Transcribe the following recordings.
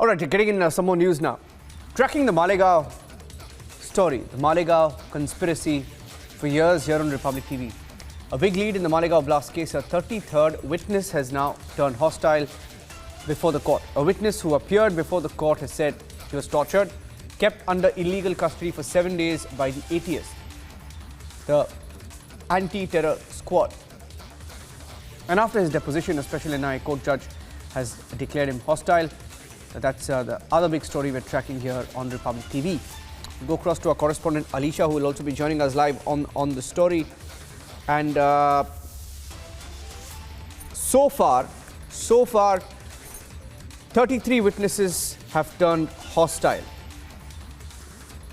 All right, getting in some more news now. Tracking the Malegaon story, the Malegaon conspiracy for years here on Republic TV. A big lead in the Malegaon Blast case, a 33rd witness has now turned hostile before the court. A witness who appeared before the court has said he was tortured, kept under illegal custody for 7 days by the ATS, the anti-terror squad. And after his deposition, a special NIA court judge has declared him hostile. That's the other big story we're tracking here on Republic TV. We'll go across to our correspondent Alisha, who will also be joining us live on the story. And so far, 33 witnesses have turned hostile.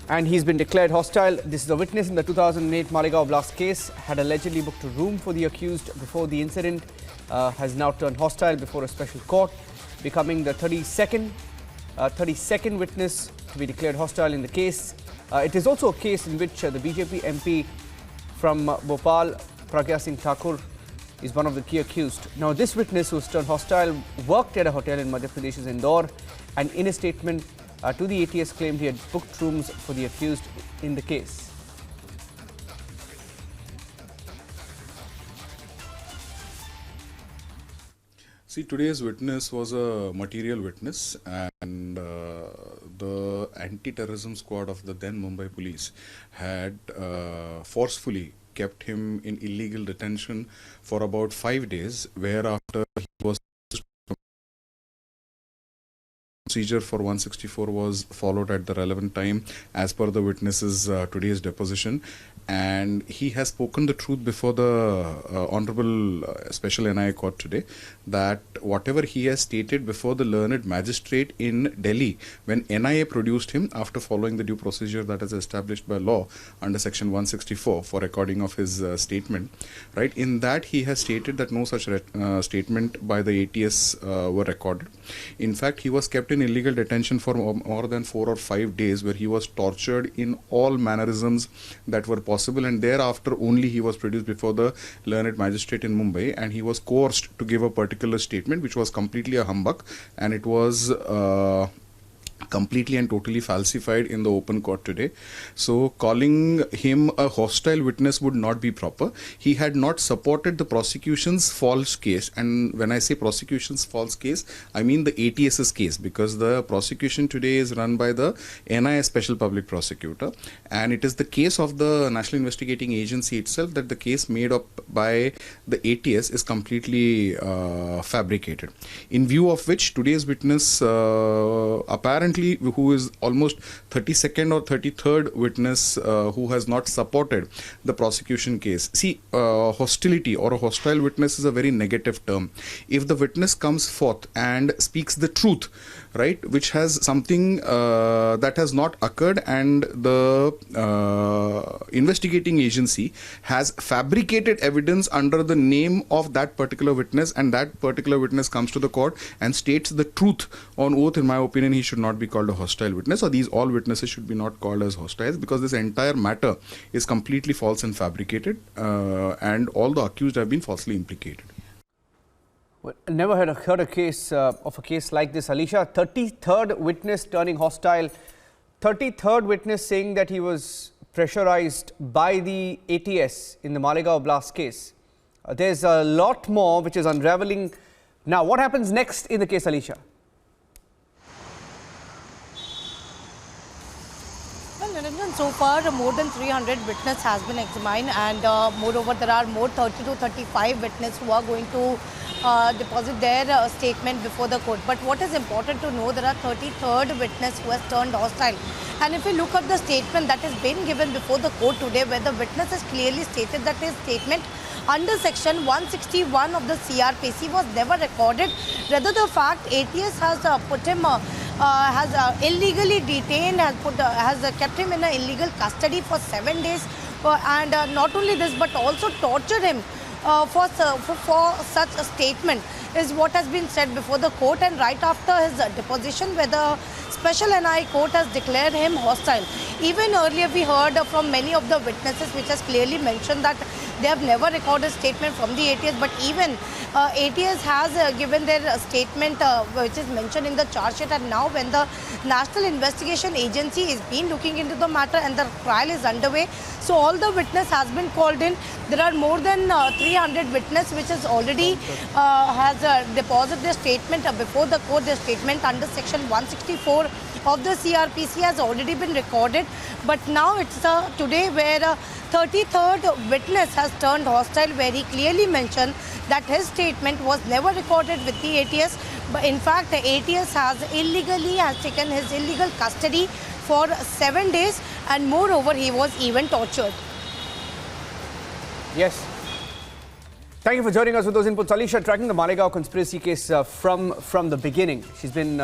And he's been declared hostile. This is a witness in the 2008 Malegaon Blast case, had allegedly booked a room for the accused before the incident, has now turned hostile before a special court, becoming the 32nd witness to be declared hostile in the case. It is also a case in which the BJP MP from Bhopal, Pragya Singh Thakur, is one of the key accused. Now, this witness who was turned hostile worked at a hotel in Madhya Pradesh's Indore, and in a statement to the ATS claimed he had booked rooms for the accused in the case. See, today's witness was a material witness, and the anti-terrorism squad of the then Mumbai police had forcefully kept him in illegal detention for about 5 days, whereafter he was procedure for 164 was followed at the relevant time as per the witness's today's deposition, and he has spoken the truth before the Honorable Special NIA Court today, that whatever he has stated before the learned magistrate in Delhi when NIA produced him after following the due procedure that is established by law under section 164 for recording of his statement, right, in that he has stated that no such statement by the ATS were recorded. In fact, he was kept in illegal detention for more than 4 or 5 days, where he was tortured in all mannerisms that were possible, and thereafter only he was produced before the learned magistrate in Mumbai, and he was coerced to give a particular statement which was completely a humbug, and it was completely and totally falsified in the open court today. So calling him a hostile witness would not be proper. He had not supported the prosecution's false case, and when I say prosecution's false case, I mean the ATS's case, because the prosecution today is run by the NIA Special Public Prosecutor, and it is the case of the National Investigating Agency itself that the case made up by the ATS is completely fabricated. In view of which, today's witness apparently, who is almost 32nd or 33rd witness who has not supported the prosecution case. See, hostility or a hostile witness is a very negative term. If the witness comes forth and speaks the truth, right, which has something that has not occurred, and the investigating agency has fabricated evidence under the name of that particular witness, and that particular witness comes to the court and states the truth on oath, in my opinion, he should not be called a hostile witness, or these all witnesses should be not called as hostiles, because this entire matter is completely false and fabricated, and all the accused have been falsely implicated. Well, never heard a case of a case like this, Alisha. 33rd witness turning hostile, 33rd witness saying that he was pressurized by the ATS in the Malegaon Blast case. There's a lot more which is unraveling. Now, what happens next in the case, Alisha? Niranjan, so far more than 300 witnesses has been examined, and moreover there are more 30 to 35 witnesses who are going to deposit their statement before the court. But what is important to know, there are 33rd witness who has turned hostile. And if we look at the statement that has been given before the court today, where the witness has clearly stated that his statement under section 161 of the CRPC was never recorded. Rather, the fact ATS has put him has illegally detained, has kept him in illegal custody for 7 days, and not only this but also tortured him for such a statement is what has been said before the court. And right after his deposition, where the Special NIA Court has declared him hostile. Even earlier we heard from many of the witnesses which has clearly mentioned that they have never recorded statement from the ATS, but even ATS has given their statement which is mentioned in the charge sheet, and now when the National Investigation Agency is been looking into the matter and the trial is underway, so all the witness has been called in. There are more than 300 witnesses which has already deposited their statement before the court. Their statement under section 164 of the CRPC has already been recorded, but now it's today where 33rd witness has turned hostile, where he clearly mentioned that his statement was never recorded with the ATS, but in fact the ATS has taken his illegal custody for 7 days, and moreover he was even tortured. Yes. Thank you for joining us with those inputs. Alisha, tracking the Malegaon conspiracy case from the beginning. She's been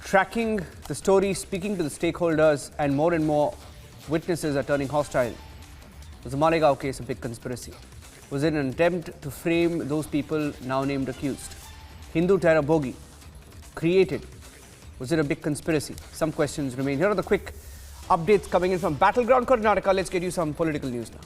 tracking the story, speaking to the stakeholders, and more witnesses are turning hostile. Was the Malegaon case a big conspiracy? Was it an attempt to frame those people now named accused? Hindu terror bogey created. Was it a big conspiracy? Some questions remain. Here are the quick updates coming in from Battleground Karnataka. Let's get you some political news now.